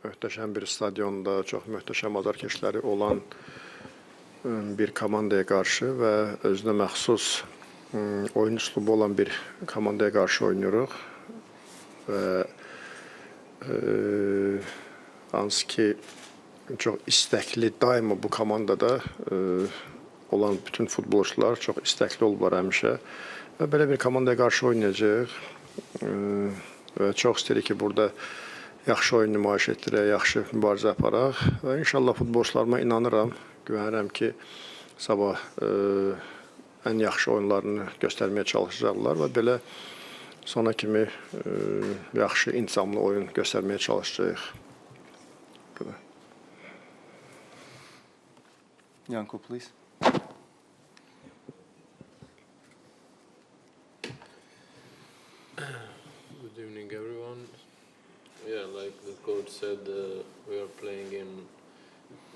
möhtəşəm bir stadionda, çox möhtəşəm azarkeşləri olan bir komandaya qarşı və özünə məxsus oyun üslubu olan bir komandaya qarşı oynuyoruz. Və hansı ki, çox istəkli, daima bu komandada olan bütün futbolçular çox istəkli olublar həmişə. Və belə bir komandaya qarşı oynayacaq. Və çox istəyirik ki, burada yaxşı oyun nümayiş etdirək, yaxşı mübarizə aparaq. Və inşallah futbolçularıma inanıram, güvənirəm ki, sabah ən yaxşı oyunlarını göstərməyə çalışacaqlar və belə sona kimi yaxşı, intizamlı oyun göstərməyə çalışacağıq. Yanko, please. Good evening, everyone. Yeah, like the coach said, we are playing in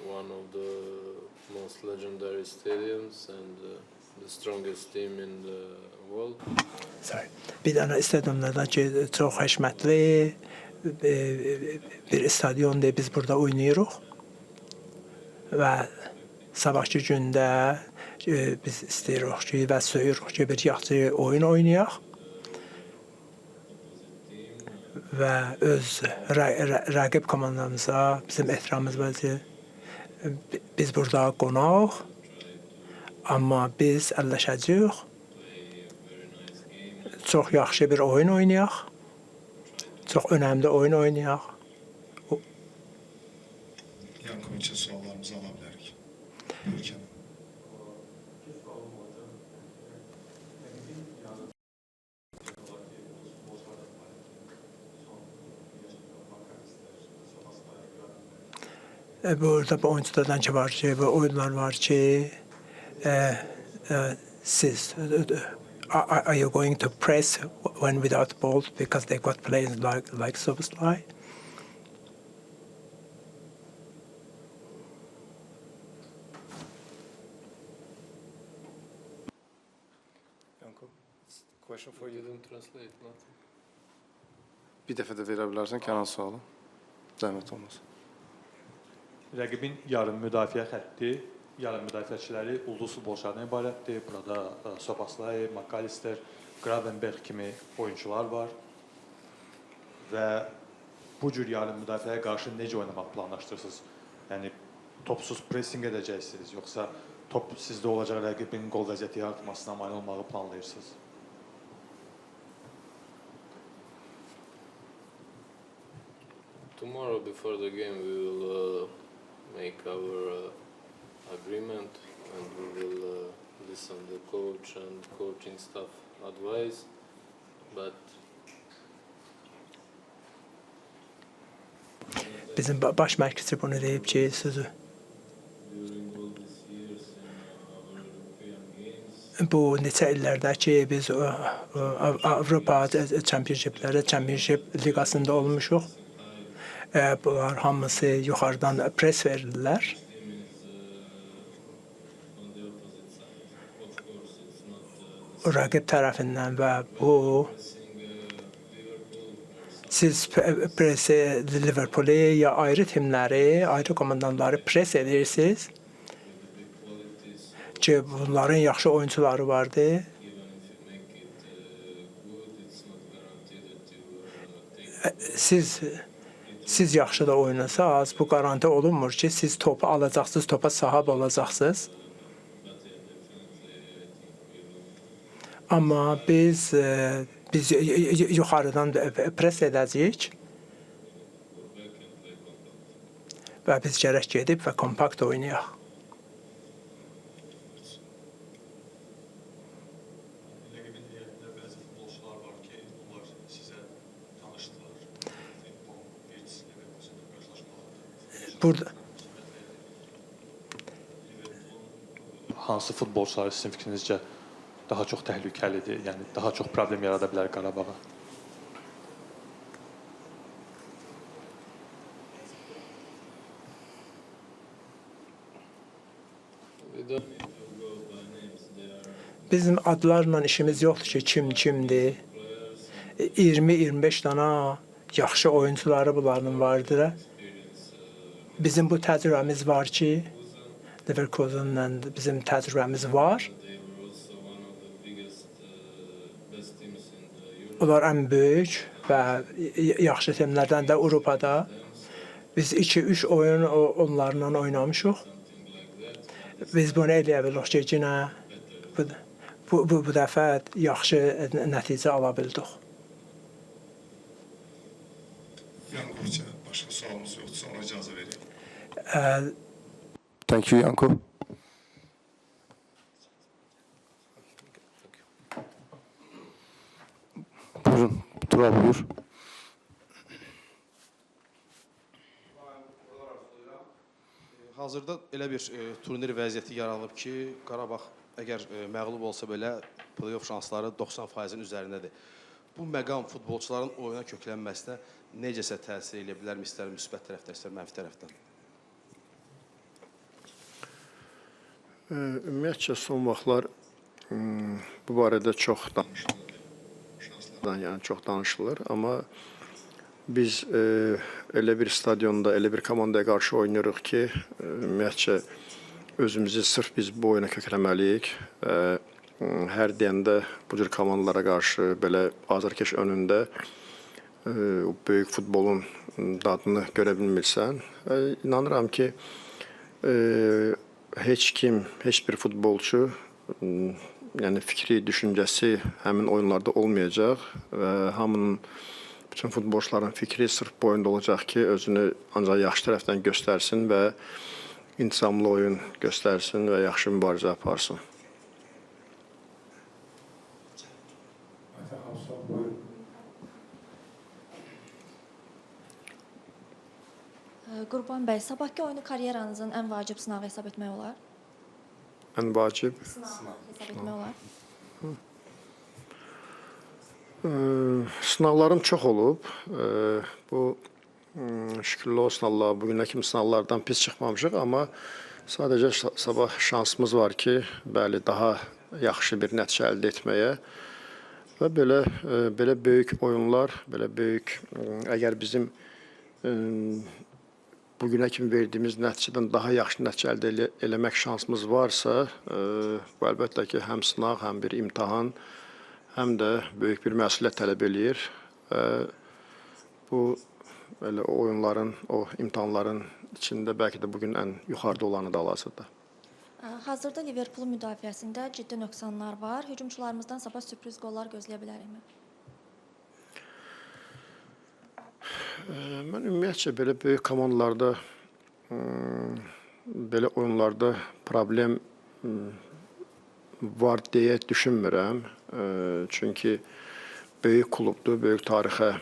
one of the most legendary stadiums and the strongest team in the world. Sorry. Bir dənə stadionlardan ki, çox həşmətli bir stadionda biz burada oynayırıq və sabahki gündə biz istəyirik ki, və söyürük ki, bir yaxşı oyun oynayaq və öz rəqib komandamıza bizim ehtiramımız var ki, biz burada qonaq, amma biz əlləşəcəyik, çox yaxşı bir oyun oynayaq, çox önəmli oyun oynayaq. Yanko için sorularımızı alabilirik. Buyurun. Burada bu oyunculardan ki var ki, bu oyunlar var ki, siz are you going to press when without ball because they got players like Szoboszlai? Yanko, question for You you. didn't translate nothing. Bir dəfə də verə bilərsən Kənan sualı. Zəhmət olmaz. Rəqibin yarım müdafiə xətti, yarım müdafiəçiləri ulduz futbolçulardan ibarətdir. Burada Szoboszlai, McAllister, Gravenberch kimi oyuncular var. Və bu cür yarım müdafiəyə qarşı necə oynamaq planlaşdırırsınız? Yəni, topsuz pressing edəcəksiniz, yoxsa top sizdə olacaq rəqibin qol vəziyyəti yaratmasına mane olmağı planlayırsınız? Tomorrow before the game we will make our agreement and we will listen the coach and coaching staff advice, but Bizim baş məşqçi bunu deyib ki, sözü. Bu neçə illərdə ki, biz Avropa Championship liqasında olmuşuq. Bunlar hamısı yuxarıdan pres verirlər. Rəqib tərəfindən və bu siz presi Liverpool'u ya ayrı timləri, ayrı komandanları pres edirsiniz ki, bunların yaxşı oyuncuları vardı. Siz yaxşı da oynasaz, bu garanti olunmur ki, siz topu alacaqsınız, topa sahib olacaqsınız. Amma biz yuxarıdan pres edəcəyik və biz gərək gedib və kompakt oynayaq. Rəqibin heyətində bəzi futbolçular var ki, onlar sizə tanışdılar. Burada Hansı futbolçular sizin fikrinizcə daha çox təhlükəlidir, yəni daha çox problem yarada bilər Qarabağa? we don't bizim adlarla işimiz yoxdur ki, kim kimdir. 20-25 dana yaxşı oyuncuları bunların vardır. bizim bu təcrübəmiz var ki, Leverkusen'la bizim təcrübəmiz var. They were also one of the biggest, best teams in the Euro. Onlar ən böyük və yaxşı timlərdən də Avropada. Biz 2-3 oyun onlarla oynamışıq. Biz bunu eləyə bilirik ki, yenə bu dəfə yaxşı nəticə ala bildik. Yankoviç'e başka sorumuz yoksa ona icazə vereyim. Thank you, Yanko. Buyurun, Tural buyur. Hazırda elə bir turnir vəziyyəti yaranıb ki, Qarabağ əgər məğlub olsa belə play-off şansları 90%-in üzərindədir. Bu məqam futbolçuların oyuna köklənməsinə necəsə təsir edə bilərmi, istər müsbət tərəfdən, istər mənfi tərəfdən? Ümumiyyətcə son vaxtlar bu barədə çox danışılır. Şanslardan yəni çox danışılır, amma biz elə bir stadionda, elə bir komandaya qarşı oynayırıq ki, ümumiyyətcə özümüzü sırf biz bu oyuna kökləməliyik. Hər deyəndə bu cür komandalara qarşı belə azarkeş önündə böyük futbolun dadını görə bilmirsən. İnanıram ki, heç kim, heç bir futbolçu yəni fikri, düşüncəsi həmin oyunlarda olmayacaq və hamının bütün futbolçuların fikri sırf bu oyunda olacaq ki, özünü ancaq yaxşı tərəfdən göstərsin və intizamlı oyun göstərsin və yaxşı mübarizə aparsın. Qurban bəy, sabahki oyunu karyeranızın ən vacib sınağı hesab etmək olar? Ən vacib Sınağı hesab etmək olar. sınavlarım çox olub. Bu şükürlər olsun Allaha, bugünə kimi sınavlardan pis çıxmamışıq, amma sadəcə sabah şansımız var ki, bəli, daha yaxşı bir nəticə əldə etməyə və belə böyük oyunlar, belə böyük əgər bizim bugünə kimi verdiyimiz nəticədən daha yaxşı nəticə əldə eləmək şansımız varsa, bu əlbəttə ki, həm sınaq, həm bir imtahan, həm də böyük bir məsuliyyət tələb eləyir. Bu elə oyunların, o imtahanların içində bəlkə də bugün ən yuxarıda olanı da hal-hazırda. Hazırda Liverpoolun müdafiəsində ciddi nöqsanlar var. Hücumçularımızdan sabah sürpriz qollar gözləyə bilərikmi? Mən ümumiyyətcə belə böyük komandalarda, belə oyunlarda problem var deyə düşünmürəm. Çünki böyük klubdur, böyük tarixə,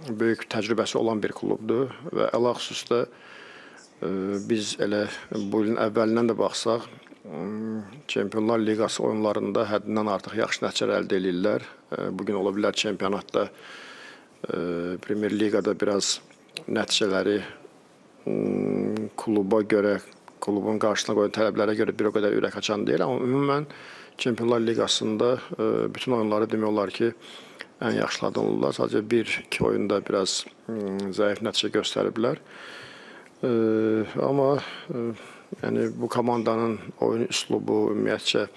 böyük təcrübəsi olan bir klubdur və ələlxüsusda biz elə bu ilin əvvəlindən də baxsaq, Çempionlar Liqası oyunlarında həddindən artıq yaxşı nəticələr əldə edirlər. Bugün ola bilər çempionatda, Premier Liqada biraz nəticələri kluba görə, klubun qarşısına qoyulan tələblərə görə bir o qədər ürək açan deyil, amma ümumən Çempionlar Liqasında bütün oyunları demək olar ki, ən yaxşılardan olurlar. Sadəcə 1-2 oyunda biraz zəif nəticə göstəriblər. Amma yəni bu komandanın oyun üslubu, ümumiyyətcə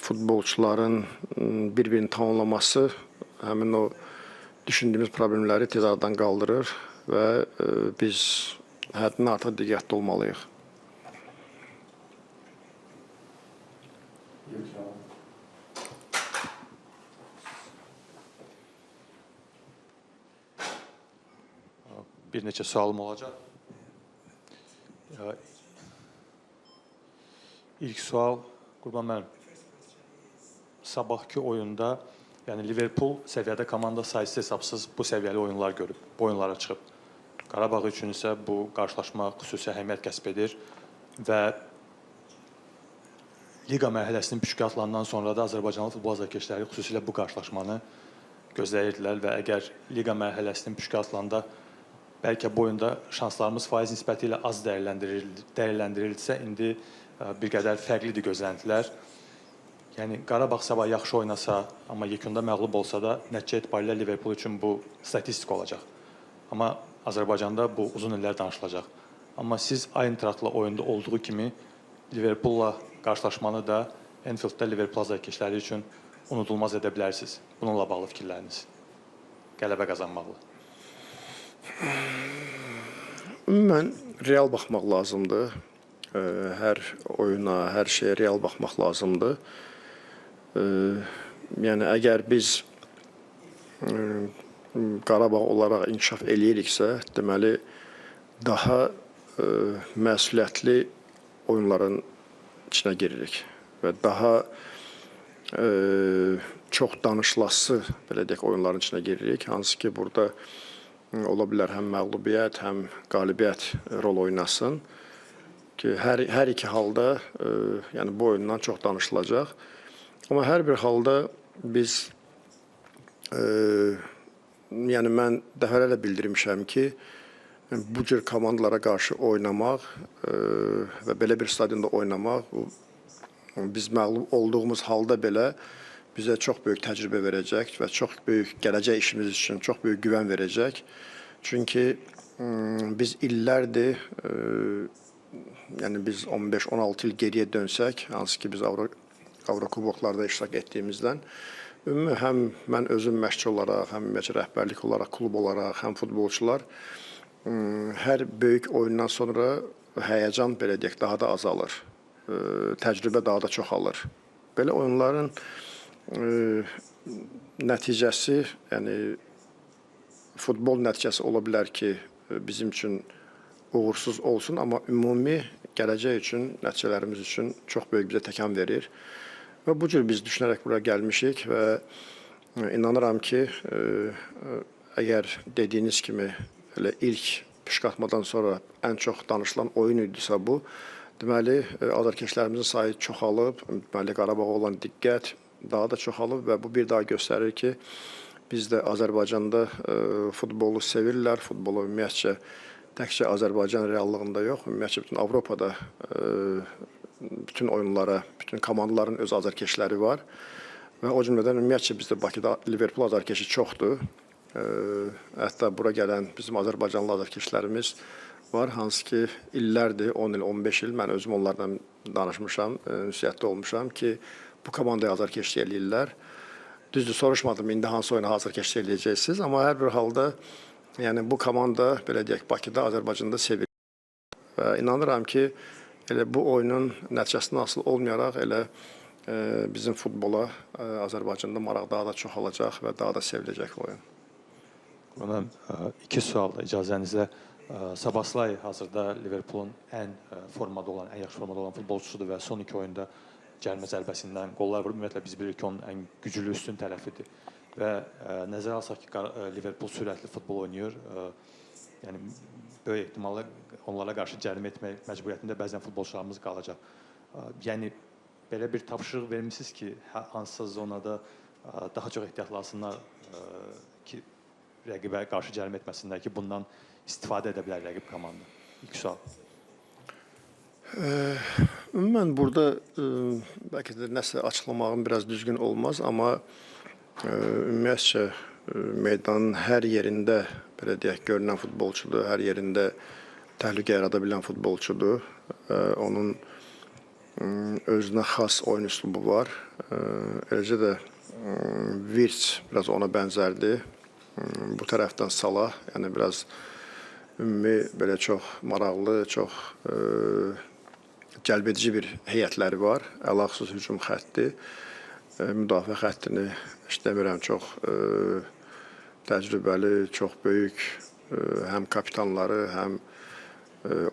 futbolçuların bir-birini tamamlaması həmin o düşündüyümüz problemləri tez aradan qaldırır və biz həddindən artıq diqqətli olmalıyıq. Bir neçə sualım olacaq. İlk sual, Qurban müəllim, sabahki oyunda, yəni Liverpool səviyyədə komanda sayısı hesabsız bu səviyyəli oyunlar görüb, bu oyunlara çıxıb. Qarabağ üçün isə bu qarşılaşma xüsusi əhəmiyyət kəsb edir və liqa mərhələsinin püşkatlandan sonra da Azərbaycanlı futbol azarkeşləri xüsusilə bu qarşılaşmanı gözləyirdilər və əgər liqa mərhələsinin püşkatlanda bəlkə bu oyunda şanslarımız faiz nisbəti ilə az dəyərləndirilsə, indi bir qədər fərqlidir gözləntilər. Yəni, Qarabağ sabah yaxşı oynasa, amma yekunda məğlub olsa da, nəticə etibarilə Liverpool üçün bu statistik olacaq. Amma Azərbaycanda bu uzun illər danışılacaq. Amma siz Eintrachtla oyunda olduğu kimi Liverpoolla qarşılaşmanı da Anfielddə Liverpool azarkeşləri üçün unudulmaz edə bilərsiniz. Bununla bağlı fikirləriniz. Qələbə qazanmaqla. Ümumən real baxmaq lazımdır. Hər oyuna, hər şeyə real baxmaq lazımdır. Yəni əgər biz Qarabağ olaraq inkişaf eləyiriksə, deməli daha məsuliyyətli oyunların içinə giririk və daha çox danışılası, belə deyək, oyunların içinə giririk. Hansı ki, burada ola bilər həm məğlubiyyət, həm qalibiyyət rol oynasın ki, hər iki halda yəni bu oyundan çox danışılacaq. Amma hər bir halda biz yəni mən dəfələrlə bildirmişəm ki, bu cür komandalara qarşı oynamaq və belə bir stadionda oynamaq biz məğlub olduğumuz halda belə bizə çox böyük təcrübə verəcək və çox böyük gələcək işimiz üçün çox böyük güvən verəcək. Çünki biz illərdir, yəni biz 15-16 il geriyə dönsək, hansı ki biz Avrokuboklarda iştirak etdiyimizdən, ümumi həm mən özüm məşqçi olaraq, həm ümumiyyətcə rəhbərlik olaraq, klub olaraq, həm futbolçular hər böyük oyundan sonra həyəcan, belə deyək, daha da azalır. Təcrübə daha da çoxalır. Belə oyunların nəticəsi, yəni futbol nəticəsi ola bilər ki, bizim üçün uğursuz olsun, amma ümumi gələcək üçün, nəticələrimiz üçün çox böyük bizə təkan verir. Və bu cür biz düşünərək bura gəlmişik və inanıram ki, əgər dediyiniz kimi elə ilk püşkatmadan sonra ən çox danışılan oyun idisə bu, deməli, azarkeşlərimizin sayı çoxalıb, deməli, Qarabağa olan diqqət daha da çoxalıb və bu bir daha göstərir ki, bizdə Azərbaycanda futbolu sevirlər, futbolu ümumiyyətcə təkcə Azərbaycan reallığında yox, ümumiyyətcə bütün Avropada bütün oyunlara, bütün komandaların öz azarkeşləri var və o cümlədən ümumiyyətcə bizdə Bakıda Liverpool azarkeşi çoxdur. Hətta bura gələn bizim Azərbaycanlı azarkeşlərimiz var, hansı ki illərdir, 10 il, 15 il mən özüm onlardan danışmışam, ünsiyyətdə olmuşam ki, bu komandaya azarkeşlik eləyirlər. Düzdür, soruşmadım, indi hansı oyuna azarkeşlik eləyəcəksiniz, amma hər bir halda yəni bu komanda, belə deyək, Bakıda, Azərbaycanda sevilir. Və inanıram ki, elə bu oyunun nəticəsindən asılı olmayaraq elə bizim futbola Azərbaycanda maraq daha da çoxalacaq və daha da seviləcək oyun. Buna iki sual icazənizlə. Szoboszlay hazırda Liverpoolun ən formada olan, ən yaxşı formada olan futbolçusudur və son iki oyunda cərimə zərbəsindən qollar vurub. Ümumiyyətlə biz bilirik ki, onun ən güclü üstün tərəfidir. Və nəzərə alsaq ki, Liverpool sürətli futbol oynayır. Yəni böyük ehtimalla onlara qarşı cərimə etmək məcburiyyətində bəzən futbolçularımız qalacaq. Yəni belə bir tapşırıq vermisiniz ki, hansısa zonada daha çox ehtiyatlansınlar ki, rəqibə qarşı cərimə etməsinlər ki, bundan istifadə edə bilər rəqib komanda. İlk sual. Ümumən burada bəlkə də nəsə açıqlamağım biraz düzgün olmaz, amma ümumiyyətcə meydanın hər yerində belə deyək, görünən futbolçudur, hər yerində təhlükə yarada bilən futbolçudur. Onun özünə xas oyun üslubu var. Eləcə də Virts biraz ona bənzərdir. Bu tərəfdən Salah, yəni biraz ümumi belə çox maraqlı, çox cəlbedici bir heyətləri var. Əlaqsız hücum xətti, müdafiə xəttini demirəm, çox təcrübəli, çox böyük həm kapitanları, həm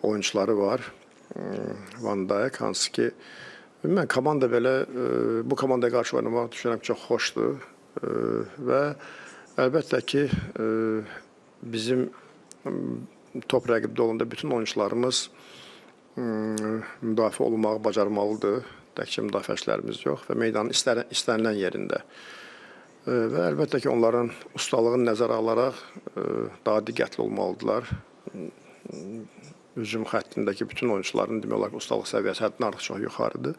oyunçuları var. Van Dijk, hansı ki, ümumən komanda belə, bu komandaya qarşı oynamaq düşünürəm çox xoşdur və əlbəttə ki, bizim top rəqibdə olanda bütün oyuncularımız müdafiə olunmağı bacarmalıdır. Təkcə müdafiəçilərimiz yox və meydanın istənilən yerində. Və əlbəttə ki, onların ustalığını nəzərə alaraq daha diqqətli olmalıdırlar. Hücum xəttindəki bütün oyuncuların demək olar ki, ustalıq səviyyəsi həddindən artıq çox yuxarıdır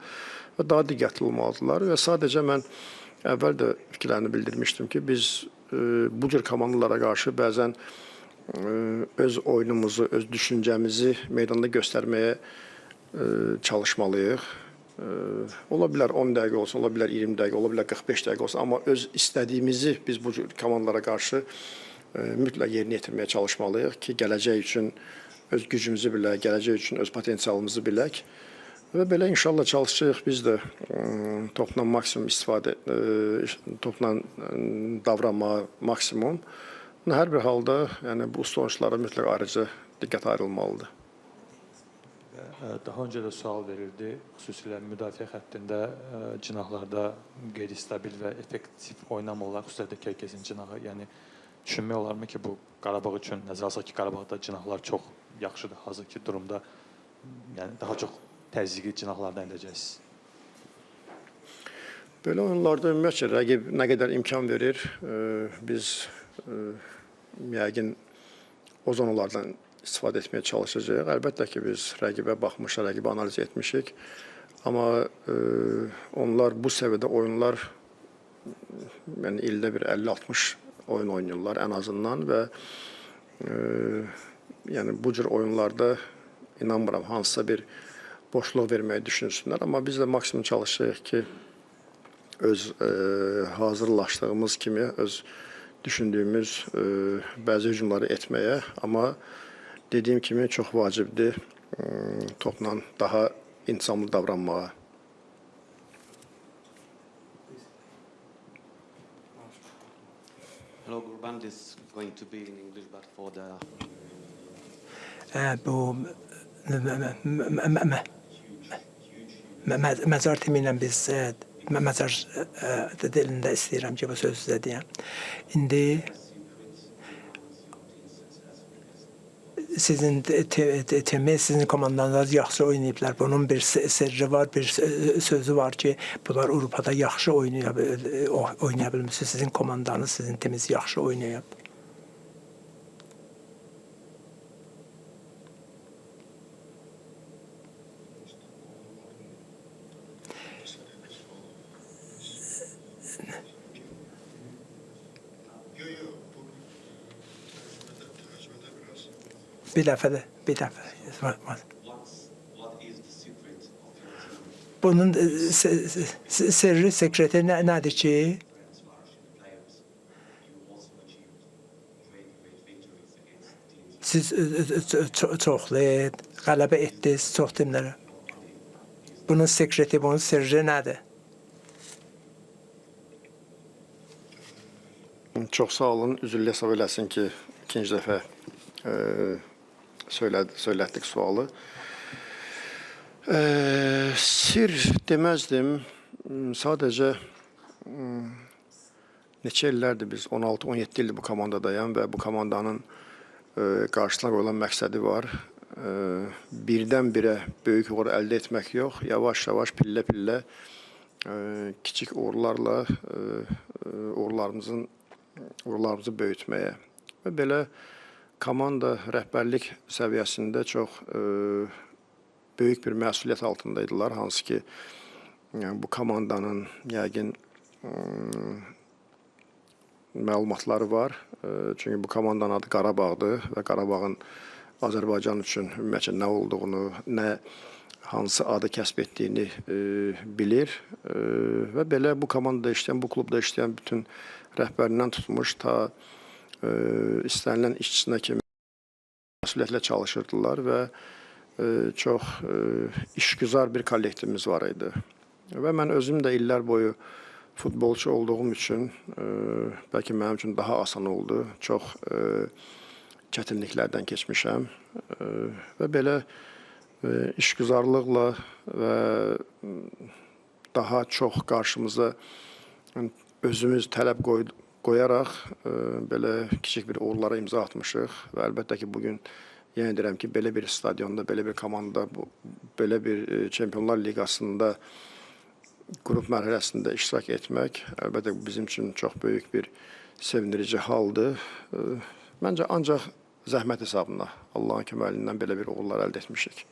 və daha diqqətli olmalıdırlar. Və sadəcə mən əvvəl də fikirlərini bildirmişdim ki, biz bu cür komandalara qarşı bəzən öz oyunumuzu, öz düşüncəmizi meydanda göstərməyə çalışmalıyıq. Ola bilər 10 dəqiqə olsun, ola bilər 20 dəqiqə, ola bilər 45 dəqiqə olsun, amma öz istədiyimizi biz bu komandalara qarşı mütləq yerinə yetirməyə çalışmalıyıq ki, gələcək üçün öz gücümüzü bilək, gələcək üçün öz potensialımızı bilək. Və belə inşallah çalışacağıq biz də topla maksimum istifadə, topla davranma maksimum. Hər bir halda yəni, bu usta oyunçulara mütləq ayrıca diqqət ayrılmalıdır. Daha öncə də sual verildi, xüsusilə müdafiə xəttində cinahlarda qeyri-stabil və effektiv oynamırlar, xüsusilə də Kerkesin cinahı. Yəni, düşünmək olarmı ki, bu Qarabağ üçün, nəzərə alsaq ki, Qarabağda cinahlar çox yaxşıdır, hazırki durumda, yəni daha çox təzyiqi cinahlardan edəcəksiniz. Belə oyunlarda ümumiyyətcə rəqib nə qədər imkan verir, biz yəqin o zonalardan istifadə etməyə çalışacağıq. Əlbəttə ki, biz rəqibə baxmışıq, rəqibi analiz etmişik. Amma onlar bu səviyyədə oyunlar yəni ildə bir 50-60 oyun oynayırlar ən azından və yəni bu cür oyunlarda inanmıram hansısa bir boşluq verməyi düşünsünlər. Amma biz də maksimum çalışacağıq ki, öz hazırlaşdığımız kimi, öz düşündüyümüz bəzi hücumları etməyə, amma dediyim kimi çox vacibdir topla daha intizamlı davranmağa. Hello, Gurban. This is going to be in English, but for the Bu məzar timi ilə biz məzar dilində istəyirəm ki, bu sözü sizə deyəm. İndi sizin timi, sizin komandanız yaxşı oynayıblar. Bunun bir sirri var, bir sözü var ki, bunlar Avropada yaxşı oynaya bilmişsiniz. Sizin komandanız, sizin timiniz yaxşı oynayıb. Bir dəfə. what is the secret of your team? Bunun sirri, sekreti nədir ki, Scholarship players, you also achieved great victories against teams. siz çoxlu qələbə etdiniz çox timlərə. Bunun sekreti, bunun sirri nədir? Çox sağ olun. Üzrlü hesab eləsin ki, ikinci dəfə söylətdik sualı. Sir deməzdim. Sadəcə neçə illərdir biz 16-17 ildir bu komandadayam və bu komandanın qarşısına qoyulan məqsədi var. Birdən-birə böyük uğur əldə etmək yox, yavaş-yavaş, pillə-pillə kiçik uğurlarla uğurlarımızı böyütməyə və belə komanda rəhbərlik səviyyəsində çox böyük bir məsuliyyət altındaydılar, hansı ki, bu komandanın yəqin məlumatları var. Çünki bu komandanın adı Qarabağdır və Qarabağın Azərbaycan üçün ümumiyyətlə nə olduğunu, hansı adı kəsb etdiyini bilir və belə bu komandada işləyən, bu klubda işləyən bütün rəhbərindən tutmuş ta istənilən işçisinə kimi məsuliyyətlə çalışırdılar və çox işgüzar bir kollektivimiz var idi. Və mən özüm də illər boyu futbolçu olduğum üçün bəlkə mənim üçün daha asan oldu. Çox çətinliklərdən keçmişəm və belə işgüzarlıqla və daha çox qarşımıza özümüz tələb qoyaraq belə kiçik bir uğurlara imza atmışıq və əlbəttə ki, bugün yenə deyirəm ki, belə bir stadionda, belə bir komanda, belə bir Çempionlar Liqasında qrup mərhələsində iştirak etmək əlbəttə bizim üçün çox böyük bir sevindirici haldır. Məncə ancaq zəhmət hesabına Allahın köməliyindən belə bir uğurlar əldə etmişik.